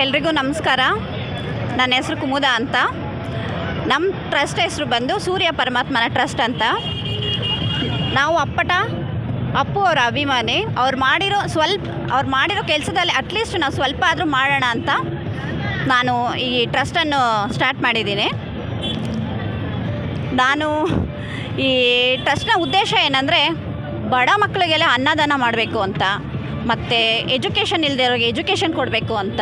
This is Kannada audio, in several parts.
ಎಲ್ರಿಗೂ ನಮಸ್ಕಾರ. ನನ್ನ ಹೆಸರು ಕುಮುದ ಅಂತ. ನಮ್ಮ ಟ್ರಸ್ಟ್ ಹೆಸರು ಬಂದು ಸೂರ್ಯ ಪರಮಾತ್ಮನ ಟ್ರಸ್ಟ್ ಅಂತ. ನಾವು ಅಪ್ಪು ಅವರ ಅಭಿಮಾನಿ. ಅವ್ರು ಮಾಡಿರೋ ಕೆಲಸದಲ್ಲಿ ಅಟ್ಲೀಸ್ಟ್ ನಾವು ಸ್ವಲ್ಪ ಆದರೂ ಮಾಡೋಣ ಅಂತ ನಾನು ಈ ಟ್ರಸ್ಟನ್ನು ಸ್ಟಾರ್ಟ್ ಮಾಡಿದ್ದೀನಿ. ನಾನು ಈ ಟ್ರಸ್ಟ್ನ ಉದ್ದೇಶ ಏನಂದರೆ ಬಡ ಮಕ್ಕಳಿಗೆಲ್ಲ ಅನ್ನದಾನ ಮಾಡಬೇಕು ಅಂತ, ಮತ್ತು ಎಜುಕೇಷನ್ ಇಲ್ಲದೆ ಎಜುಕೇಷನ್ ಕೊಡಬೇಕು ಅಂತ.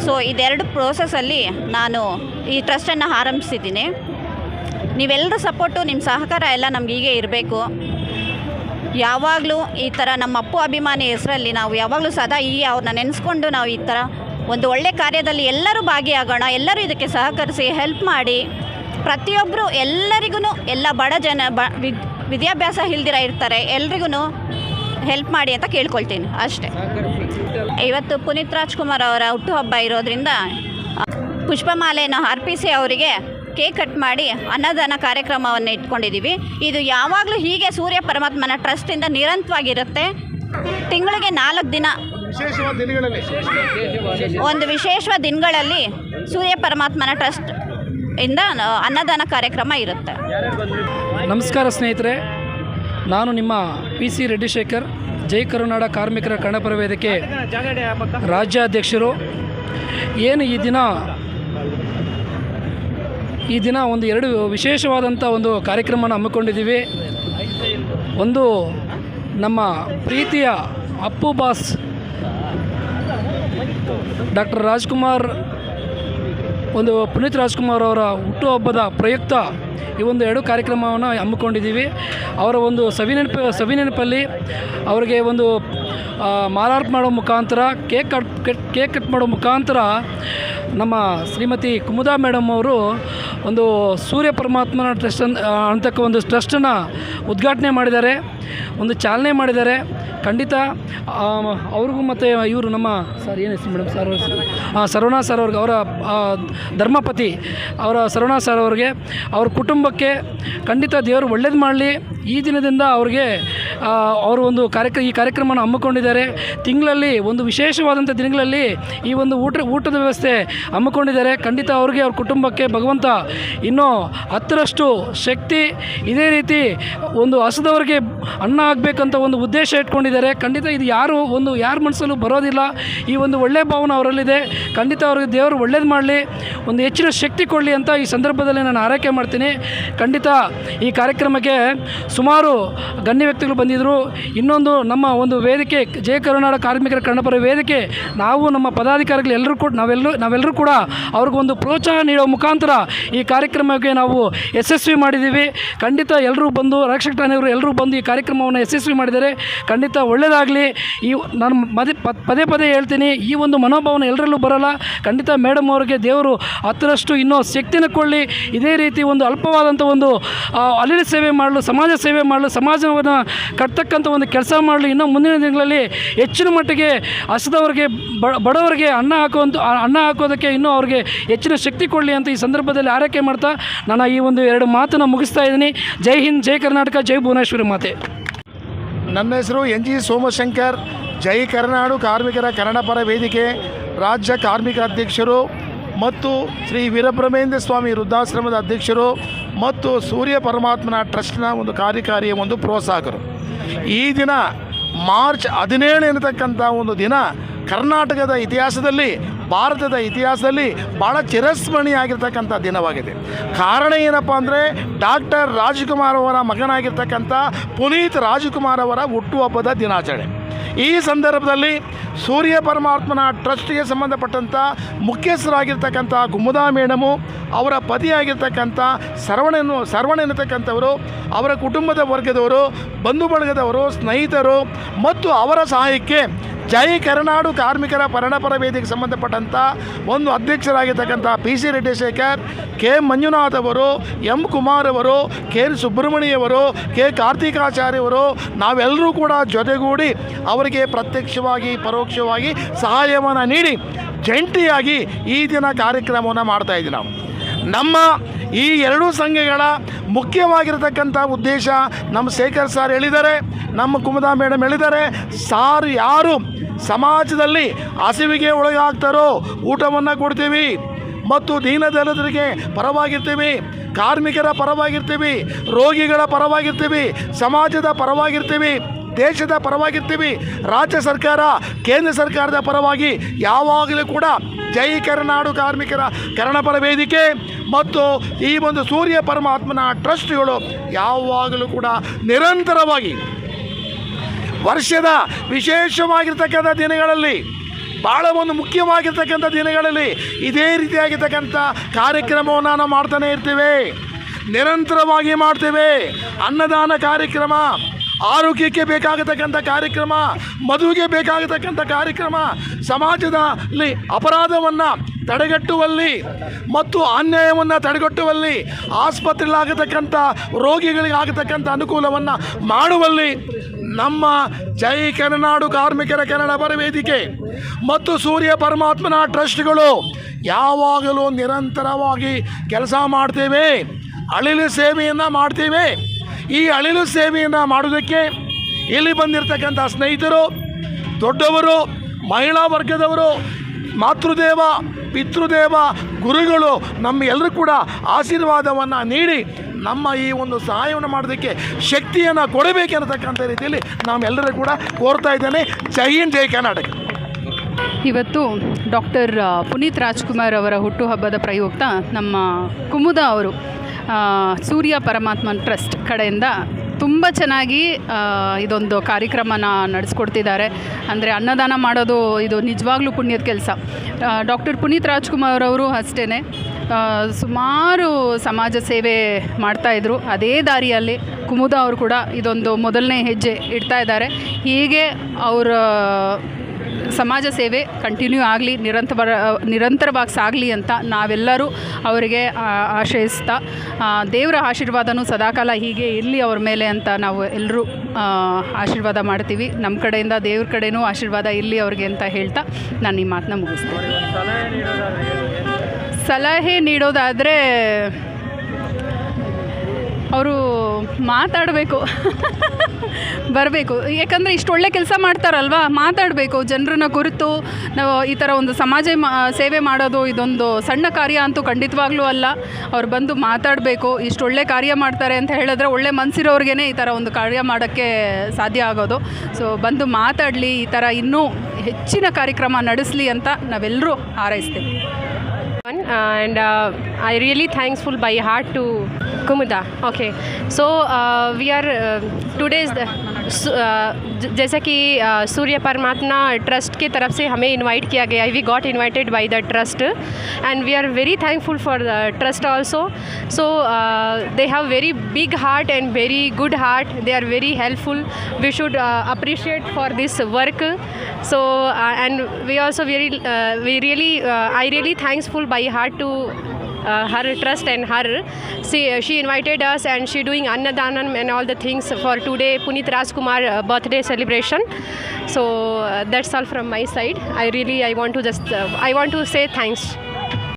ಸೊ ಇದೆರಡು ಪ್ರೋಸೆಸ್ಸಲ್ಲಿ ನಾನು ಈ ಟ್ರಸ್ಟನ್ನು ಆರಂಭಿಸಿದ್ದೀನಿ. ನೀವೆಲ್ಲರೂ ಸಪೋರ್ಟು, ನಿಮ್ಮ ಸಹಕಾರ ಎಲ್ಲ ನಮ್ಗೆ ಹೀಗೆ ಇರಬೇಕು. ಯಾವಾಗಲೂ ಈ ಥರ ನಮ್ಮ ಅಪ್ಪು ಅಭಿಮಾನಿ ಹೆಸರಲ್ಲಿ ನಾವು ಯಾವಾಗಲೂ ಸದಾ ಅವ್ರನ್ನ ನೆನೆಸ್ಕೊಂಡು ನಾವು ಈ ಥರ ಒಂದು ಒಳ್ಳೆ ಕಾರ್ಯದಲ್ಲಿ ಎಲ್ಲರೂ ಭಾಗಿಯಾಗೋಣ. ಎಲ್ಲರೂ ಇದಕ್ಕೆ ಸಹಕರಿಸಿ ಹೆಲ್ಪ್ ಮಾಡಿ. ಪ್ರತಿಯೊಬ್ಬರು ಎಲ್ಲರಿಗೂ, ಎಲ್ಲ ಬಡ ಜನ ವಿದ್ಯಾಭ್ಯಾಸ ಇಲ್ದಿರ ಇರ್ತಾರೆ, ಎಲ್ರಿಗೂ ಹೆಲ್ಪ್ ಮಾಡಿ ಅಂತ ಕೇಳ್ಕೊಳ್ತೀನಿ ಅಷ್ಟೇ. ಇವತ್ತು ಪುನೀತ್ ರಾಜ್ಕುಮಾರ್ ಅವರ ಹುಟ್ಟುಹಬ್ಬ ಇರೋದ್ರಿಂದ ಪುಷ್ಪಮಾಲೆಯನ್ನು ಅರ್ಪಿಸಿ ಅವರಿಗೆ ಕೇಕ್ ಕಟ್ ಮಾಡಿ ಅನ್ನದಾನ ಕಾರ್ಯಕ್ರಮವನ್ನು ಇಟ್ಕೊಂಡಿದ್ದೀವಿ. ಇದು ಯಾವಾಗಲೂ ಹೀಗೆ ಸೂರ್ಯ ಪರಮಾತ್ಮನ ಟ್ರಸ್ಟಿಂದ ನಿರಂತರವಾಗಿರುತ್ತೆ. ತಿಂಗಳಿಗೆ 4 ದಿನ ಒಂದು ವಿಶೇಷವಾದ ದಿನಗಳಲ್ಲಿ ಸೂರ್ಯ ಪರಮಾತ್ಮನ ಟ್ರಸ್ಟ್ ಇಂದ ಅನ್ನದಾನ ಕಾರ್ಯಕ್ರಮ ಇರುತ್ತೆ. ನಮಸ್ಕಾರ ಸ್ನೇಹಿತರೆ, ನಾನು ನಿಮ್ಮ PC ರೆಡ್ಡಿಶೇಖರ್, ಜೈ ಕರುನಾಡ ಕಾರ್ಮಿಕರ ಕನ್ನಡಪರ ವೇದಿಕೆ ರಾಜ್ಯಾಧ್ಯಕ್ಷರು. ಏನು ಈ ದಿನ ಒಂದು 2 ವಿಶೇಷವಾದಂಥ ಒಂದು ಕಾರ್ಯಕ್ರಮನ ಹಮ್ಮಿಕೊಂಡಿದ್ದೀವಿ. ಒಂದು ನಮ್ಮ ಪ್ರೀತಿಯ ಅಪ್ಪು ಬಾಸ್ ಡಾಕ್ಟರ್ ರಾಜ್ಕುಮಾರ್, ಒಂದು ಪುನೀತ್ ರಾಜ್ಕುಮಾರ್ ಅವರ ಹುಟ್ಟುಹಬ್ಬದ ಪ್ರಯುಕ್ತ ಈ ಒಂದು 2 ಕಾರ್ಯಕ್ರಮವನ್ನು ಹಮ್ಮಿಕೊಂಡಿದ್ದೀವಿ. ಅವರ ಒಂದು ಸವಿನೆನಪಲ್ಲಿ ಅವರಿಗೆ ಒಂದು ಮಾಲಾರ್ಪಣೆ ಮಾಡೋ ಮುಖಾಂತರ, ಕೇಕ್ ಕಟ್ ಮಾಡೋ ಮುಖಾಂತರ ನಮ್ಮ ಶ್ರೀಮತಿ ಕುಮುದಾ ಮೇಡಮ್ ಅವರು ಒಂದು ಸೂರ್ಯ ಪರಮಾತ್ಮನ ಟ್ರಸ್ಟ್ ಅಂತಕ್ಕ ಒಂದು ಟ್ರಸ್ಟನ್ನು ಉದ್ಘಾಟನೆ ಮಾಡಿದ್ದಾರೆ, ಒಂದು ಚಾಲನೆ ಮಾಡಿದ್ದಾರೆ. ಖಂಡಿತ ಅವ್ರಿಗೂ ಮತ್ತು ಇವರು ನಮ್ಮ ಸರ್ ಏನು ಹೆಸರು ಮೇಡಮ್ ಸರವಣ ಸರ್ ಅವ್ರಿಗೆ, ಅವರ ಧರ್ಮಪತಿ ಅವರ ಸರವಣ ಸರ್ ಅವ್ರಿಗೆ, ಅವ್ರ ಕುಟುಂಬಕ್ಕೆ ಖಂಡಿತ ದೇವರು ಒಳ್ಳೇದು ಮಾಡಲಿ. ಈ ದಿನದಿಂದ ಅವ್ರಿಗೆ ಅವರು ಈ ಕಾರ್ಯಕ್ರಮನ ಹಮ್ಮಿಕೊಂಡಿದ್ದಾರೆ. ತಿಂಗಳಲ್ಲಿ ಒಂದು ವಿಶೇಷವಾದಂಥ ದಿನಗಳಲ್ಲಿ ಈ ಒಂದು ಊಟದ ವ್ಯವಸ್ಥೆ ಹಮ್ಮಿಕೊಂಡಿದ್ದಾರೆ. ಖಂಡಿತ ಅವ್ರಿಗೆ, ಅವ್ರ ಕುಟುಂಬಕ್ಕೆ ಭಗವಂತ ಇನ್ನೂ 10ರಷ್ಟು ಶಕ್ತಿ, ಇದೇ ರೀತಿ ಒಂದು ಹಸಿದವರಿಗೆ ಅನ್ನ ಆಗಬೇಕಂತ ಒಂದು ಉದ್ದೇಶ ಇಟ್ಕೊಂಡಿದ್ದಾರೆ. ಖಂಡಿತ ಇದು ಯಾರ ಮನಸ್ಸಲ್ಲೂ ಬರೋದಿಲ್ಲ. ಈ ಒಂದು ಒಳ್ಳೆಯ ಭಾವನೆ ಅವರಲ್ಲಿದೆ. ಖಂಡಿತ ಅವ್ರಿಗೆ ದೇವರು ಒಳ್ಳೇದು ಮಾಡಲಿ, ಒಂದು ಹೆಚ್ಚಿನ ಶಕ್ತಿ ಕೊಡಲಿ ಅಂತ ಈ ಸಂದರ್ಭದಲ್ಲಿ ನಾನು ಆರೈಕೆ ಮಾಡ್ತೀನಿ. ಖಂಡಿತ ಈ ಕಾರ್ಯಕ್ರಮಕ್ಕೆ ಸುಮಾರು ಗಣ್ಯ ವ್ಯಕ್ತಿಗಳು ಬಂದಿದ್ದರು. ಇನ್ನೊಂದು ನಮ್ಮ ಒಂದು ವೇದಿಕೆ, ಜಯ ಕರುನಾಡ ಕಾರ್ಮಿಕರ ಕನ್ನಡಪರ ವೇದಿಕೆ, ನಾವು ನಮ್ಮ ಪದಾಧಿಕಾರಿಗಳು ನಾವೆಲ್ಲರೂ ಕೂಡ ಅವ್ರಿಗೊಂದು ಪ್ರೋತ್ಸಾಹ ನೀಡೋ ಮುಖಾಂತರ ಈ ಕಾರ್ಯಕ್ರಮಕ್ಕೆ ನಾವು ಯಶಸ್ವಿ ಮಾಡಿದ್ದೀವಿ. ಖಂಡಿತ ಎಲ್ಲರೂ ಬಂದು, ರಕ್ಷಕ ಠಾಣೆಯವರು ಎಲ್ಲರೂ ಬಂದು ಈ ಕಾರ್ಯಕ್ರಮವನ್ನು ಯಶಸ್ವಿ ಮಾಡಿದ್ದಾರೆ. ಖಂಡಿತ ಒಳ್ಳೆಯದಾಗಲಿ. ನಾನು ಪದೇ ಹೇಳ್ತೀನಿ, ಈ ಒಂದು ಮನೋಭಾವನೆ ಎಲ್ಲರಲ್ಲೂ ಬರೋಲ್ಲ. ಖಂಡಿತ ಮೇಡಮ್ ಅವರಿಗೆ ದೇವರು 10ರಷ್ಟು ಇನ್ನೂ ಶಕ್ತಿನ ಕೊಡಲಿ. ಇದೇ ರೀತಿ ಒಂದು ಅಲ್ಪವಾದಂಥ ಒಂದು ಅಲ್ಲಿನ ಸೇವೆ ಮಾಡಲು, ಸಮಾಜ ಸೇವೆ ಮಾಡಲು, ಸಮಾಜವನ್ನು ಕಟ್ತಕ್ಕಂಥ ಒಂದು ಕೆಲಸ ಮಾಡಲು ಇನ್ನೂ ಮುಂದಿನ ದಿನಗಳಲ್ಲಿ ಹೆಚ್ಚಿನ ಮಟ್ಟಿಗೆ ಹಸಿದವರಿಗೆ, ಬಡವರಿಗೆ ಅನ್ನ ಹಾಕೋದಕ್ಕೆ ಇನ್ನೂ ಅವ್ರಿಗೆ ಹೆಚ್ಚಿನ ಶಕ್ತಿ ಕೊಡಲಿ ಅಂತ ಈ ಸಂದರ್ಭದಲ್ಲಿ ಆರೈಕೆ ಮಾಡ್ತಾ ನಾನು ಈ ಒಂದು 2 ಮಾತನ್ನು ಮುಗಿಸ್ತಾ ಇದ್ದೀನಿ. ಜೈ ಹಿಂದ್, ಜೈ ಕರ್ನಾಟಕ, ಜೈ ಭುವನೇಶ್ವರಿ ಮಾತೆ. ನನ್ನ ಹೆಸರು NG ಸೋಮಶಂಕರ್, ಜೈ ಕರುನಾಡು ಕಾರ್ಮಿಕರ ಕನ್ನಡಪರ ವೇದಿಕೆ ರಾಜ್ಯ ಕಾರ್ಮಿಕ ಅಧ್ಯಕ್ಷರು ಮತ್ತು ಶ್ರೀ ವೀರಬ್ರಹ್ಮೇಂದ್ರ ಸ್ವಾಮಿ ವೃದ್ಧಾಶ್ರಮದ ಅಧ್ಯಕ್ಷರು ಮತ್ತು ಸೂರ್ಯ ಪರಮಾತ್ಮನ ಟ್ರಸ್ಟ್ನ ಒಂದು ಕಾರ್ಯಕಾರಿಯ ಒಂದು ಪ್ರೋತ್ಸಾಹಕರು. ಈ ದಿನ ಮಾರ್ಚ್ 17 ಎನ್ನತಕ್ಕಂಥ ಒಂದು ದಿನ ಕರ್ನಾಟಕದ ಇತಿಹಾಸದಲ್ಲಿ, ಭಾರತದ ಇತಿಹಾಸದಲ್ಲಿ ಭಾಳ ಚಿರಸ್ಮರಣೀಯಾಗಿರ್ತಕ್ಕಂಥ ದಿನವಾಗಿದೆ. ಕಾರಣ ಏನಪ್ಪ ಅಂದರೆ, ಡಾಕ್ಟರ್ ರಾಜ್ಕುಮಾರ್ ಅವರ ಮಗನಾಗಿರ್ತಕ್ಕಂಥ ಪುನೀತ್ ರಾಜ್ಕುಮಾರ್ ಅವರ ಹುಟ್ಟುಹಬ್ಬದ ದಿನಾಚರಣೆ. ಈ ಸಂದರ್ಭದಲ್ಲಿ ಸೂರ್ಯ ಪರಮಾತ್ಮನ ಟ್ರಸ್ಟ್ಗೆ ಸಂಬಂಧಪಟ್ಟಂಥ ಮುಖ್ಯಸ್ಥರಾಗಿರ್ತಕ್ಕಂಥ ಕುಮುದಾ ಮೇಡಮು, ಅವರ ಪತಿಯಾಗಿರ್ತಕ್ಕಂಥ ಸರ್ವಣ ಎನ್ನತಕ್ಕಂಥವರು, ಅವರ ಕುಟುಂಬದ ವರ್ಗದವರು, ಬಂಧು ಬಳಗದವರು, ಸ್ನೇಹಿತರು ಮತ್ತು ಅವರ ಸಹಾಯಕ್ಕೆ ಜೈ ಕರುನಾಡು ಕಾರ್ಮಿಕರ ಕನ್ನಡಪರ ವೇದಿಕೆಗೆ ಸಂಬಂಧಪಟ್ಟಂಥ ಒಂದು ಅಧ್ಯಕ್ಷರಾಗಿರ್ತಕ್ಕಂಥ PC ರೆಡ್ಡಿಶೇಖರ್, K ಮಂಜುನಾಥ್ ಅವರು, M ಕುಮಾರ್ ಅವರು, K ಸುಬ್ರಹ್ಮಣ್ಯವರು, K ಕಾರ್ತಿಕಾಚಾರ್ಯವರು, ನಾವೆಲ್ಲರೂ ಕೂಡ ಜೊತೆಗೂಡಿ ಅವರಿಗೆ ಪ್ರತ್ಯಕ್ಷವಾಗಿ ಪರೋಕ್ಷವಾಗಿ ಸಹಾಯವನ್ನು ನೀಡಿ ಜಂಟಿಯಾಗಿ ಈ ದಿನ ಕಾರ್ಯಕ್ರಮವನ್ನು ಮಾಡ್ತಾಯಿದ್ದೀವಿ. ನಾವು ನಮ್ಮ ಈ ಎರಡೂ ಸಂಘಗಳ ಮುಖ್ಯವಾಗಿರತಕ್ಕಂಥ ಉದ್ದೇಶ ನಮ್ಮ ಶೇಖರ್ ಸರ್ ಹೇಳಿದ್ದಾರೆ, ನಮ್ಮ ಕುಮುದಾ ಮೇಡಮ್ ಹೇಳಿದ್ದಾರೆ. ಸಾರು ಯಾರು ಸಮಾಜದಲ್ಲಿ ಹಸಿವಿಗೆ ಒಳಗಾಗ್ತಾರೋ ಊಟವನ್ನು ಕೊಡ್ತೀವಿ ಮತ್ತು ದೀನದಲಿತರಿಗೆ ಪರವಾಗಿರ್ತೀವಿ, ಕಾರ್ಮಿಕರ ಪರವಾಗಿರ್ತೀವಿ, ರೋಗಿಗಳ ಪರವಾಗಿರ್ತೀವಿ, ಸಮಾಜದ ಪರವಾಗಿರ್ತೀವಿ, ದೇಶದ ಪರವಾಗಿರ್ತೀವಿ, ರಾಜ್ಯ ಸರ್ಕಾರ ಕೇಂದ್ರ ಸರ್ಕಾರದ ಪರವಾಗಿ ಯಾವಾಗಲೂ ಕೂಡ ಜೈ ಕರುನಾಡು ಕಾರ್ಮಿಕರ ಕನ್ನಡಪರ ವೇದಿಕೆ ಮತ್ತು ಈ ಒಂದು ಸೂರ್ಯ ಪರಮಾತ್ಮನ ಟ್ರಸ್ಟ್ಗಳು ಯಾವಾಗಲೂ ಕೂಡ ನಿರಂತರವಾಗಿ ವರ್ಷದ ವಿಶೇಷವಾಗಿರ್ತಕ್ಕಂಥ ದಿನಗಳಲ್ಲಿ, ಭಾಳ ಒಂದು ಮುಖ್ಯವಾಗಿರ್ತಕ್ಕಂಥ ದಿನಗಳಲ್ಲಿ ಇದೇ ರೀತಿಯಾಗಿರ್ತಕ್ಕಂಥ ಕಾರ್ಯಕ್ರಮವನ್ನು ನಾವು ಮಾಡ್ತಾನೆ ಇರ್ತೀವಿ, ನಿರಂತರವಾಗಿ ಮಾಡ್ತೇವೆ. ಅನ್ನದಾನ ಕಾರ್ಯಕ್ರಮ, ಆರೋಗ್ಯಕ್ಕೆ ಬೇಕಾಗತಕ್ಕಂಥ ಕಾರ್ಯಕ್ರಮ, ಮದುವೆಗೆ ಬೇಕಾಗತಕ್ಕಂಥ ಕಾರ್ಯಕ್ರಮ, ಸಮಾಜದಲ್ಲಿ ಅಪರಾಧವನ್ನು ತಡೆಗಟ್ಟುವಲ್ಲಿ ಮತ್ತು ಅನ್ಯಾಯವನ್ನು ತಡೆಗಟ್ಟುವಲ್ಲಿ, ಆಸ್ಪತ್ರೆಗಳಾಗತಕ್ಕಂಥ ರೋಗಿಗಳಿಗಾಗತಕ್ಕಂಥ ಅನುಕೂಲವನ್ನು ಮಾಡುವಲ್ಲಿ ನಮ್ಮ ಜೈ ಕರುನಾಡು ಕಾರ್ಮಿಕರ ಕನ್ನಡಪರ ವೇದಿಕೆ ಮತ್ತು ಸೂರ್ಯ ಪರಮಾತ್ಮನ ಟ್ರಸ್ಟ್ಗಳು ಯಾವಾಗಲೂ ನಿರಂತರವಾಗಿ ಕೆಲಸ ಮಾಡ್ತೇವೆ, ಅಳಿಲು ಸೇವೆಯನ್ನು ಮಾಡ್ತೇವೆ. ಈ ಅಳಿಲು ಸೇವೆಯನ್ನು ಮಾಡೋದಕ್ಕೆ ಇಲ್ಲಿ ಬಂದಿರತಕ್ಕಂಥ ಸ್ನೇಹಿತರು, ದೊಡ್ಡವರು, ಮಹಿಳಾ ವರ್ಗದವರು, ಮಾತೃದೇವ, ಪಿತೃದೇವ, ಗುರುಗಳು ನಮ್ಮೆಲ್ಲರೂ ಕೂಡ ಆಶೀರ್ವಾದವನ್ನು ನೀಡಿ ನಮ್ಮ ಈ ಒಂದು ಸಹಾಯವನ್ನು ಮಾಡೋದಕ್ಕೆ ಶಕ್ತಿಯನ್ನು ಕೊಡಬೇಕೆನ್ನತಕ್ಕಂಥ ರೀತಿಯಲ್ಲಿ ನಾವೆಲ್ಲರೂ ಕೂಡ ಕೋರ್ತಾ ಇದ್ದೇನೆ. ಜೈ ಹಿಂದ್, ಜೈ ಕರ್ನಾಟಕ. ಇವತ್ತು ಡಾಕ್ಟರ್ ಪುನೀತ್ ರಾಜ್ಕುಮಾರ್ ಅವರ ಹುಟ್ಟುಹಬ್ಬದ ಪ್ರಯುಕ್ತ ನಮ್ಮ ಕುಮುದಾ ಅವರು ಸೂರ್ಯ ಪರಮಾತ್ಮನ್ ಟ್ರಸ್ಟ್ ಕಡೆಯಿಂದ ತುಂಬ ಚೆನ್ನಾಗಿ ಇದೊಂದು ಕಾರ್ಯಕ್ರಮನ ನಡೆಸ್ಕೊಡ್ತಿದ್ದಾರೆ. ಅಂದರೆ ಅನ್ನದಾನ ಮಾಡೋದು ಇದು ನಿಜವಾಗ್ಲೂ ಪುಣ್ಯದ ಕೆಲಸ. ಡಾಕ್ಟರ್ ಪುನೀತ್ ರಾಜ್ಕುಮಾರ್ ಅವರು ಅಷ್ಟೇ ಸುಮಾರು ಸಮಾಜ ಸೇವೆ ಮಾಡ್ತಾಯಿದ್ರು. ಅದೇ ದಾರಿಯಲ್ಲಿ ಕುಮುದಾ ಅವರು ಕೂಡ ಇದೊಂದು ಮೊದಲನೇ ಹೆಜ್ಜೆ ಇಡ್ತಾ ಇದ್ದಾರೆ. ಹೀಗೆ ಅವರ ಸಮಾಜ ಸೇವೆ ಕಂಟಿನ್ಯೂ ಆಗಲಿ, ನಿರಂತರವಾಗಿ ಸಾಗಲಿ ಅಂತ ನಾವೆಲ್ಲರೂ ಅವರಿಗೆ ಆಶ್ರಯಿಸ್ತಾ, ದೇವರ ಆಶೀರ್ವಾದನೂ ಸದಾಕಾಲ ಹೀಗೆ ಇರಲಿ ಅವ್ರ ಮೇಲೆ ಅಂತ ನಾವು ಎಲ್ಲರೂ ಆಶೀರ್ವಾದ ಮಾಡ್ತೀವಿ. ನಮ್ಮ ಕಡೆಯಿಂದ ದೇವ್ರ ಕಡೆಯೂ ಆಶೀರ್ವಾದ ಇರಲಿ ಅವ್ರಿಗೆ ಅಂತ ಹೇಳ್ತಾ ನಾನು ಈ ಮಾತನ್ನ ಮುಗಿಸ್ತೀನಿ. ಸಲಹೆ ನೀಡೋದಾದರೆ ಅವರು ಮಾತಾಡಬೇಕು, ಬರಬೇಕು. ಯಾಕಂದರೆ ಇಷ್ಟು ಒಳ್ಳೆ ಕೆಲಸ ಮಾಡ್ತಾರಲ್ವ, ಮಾತಾಡಬೇಕು. ಜನರನ್ನ ಕುರಿತು ನಾವು ಈ ಥರ ಒಂದು ಸಮಾಜ ಸೇವೆ ಮಾಡೋದು ಇದೊಂದು ಸಣ್ಣ ಕಾರ್ಯ ಅಂತೂ ಖಂಡಿತವಾಗ್ಲೂ ಅಲ್ಲ. ಅವ್ರು ಬಂದು ಮಾತಾಡಬೇಕು. ಇಷ್ಟು ಒಳ್ಳೆ ಕಾರ್ಯ ಮಾಡ್ತಾರೆ ಅಂತ ಹೇಳಿದ್ರೆ ಒಳ್ಳೆ ಮನಸ್ಸಿರೋರ್ಗೇ ಈ ಥರ ಒಂದು ಕಾರ್ಯ ಮಾಡೋಕ್ಕೆ ಸಾಧ್ಯ ಆಗೋದು. ಸೊ ಬಂದು ಮಾತಾಡಲಿ, ಈ ಥರ ಇನ್ನೂ ಹೆಚ್ಚಿನ ಕಾರ್ಯಕ್ರಮ ನಡೆಸಲಿ ಅಂತ ನಾವೆಲ್ಲರೂ ಹಾರೈಸ್ತೀವಿ. And I really thankful by heart to Kumuda. Okay, so we are today's जैसा कि सूर्य परमात्मा ट्रस्ट की तरफ से हमें इनवाइट किया गया. We got invited by the trust and we are very thankful for the trust also. So they have very big heart and very good heart. They are very helpful. We should appreciate for this work. So and we also I really thankful by heart to her trust and her. She invited us and she doing Annadanam and all the things for today Puneeth Rajkumar birthday celebration. So that's all from my side. I want to say thanks.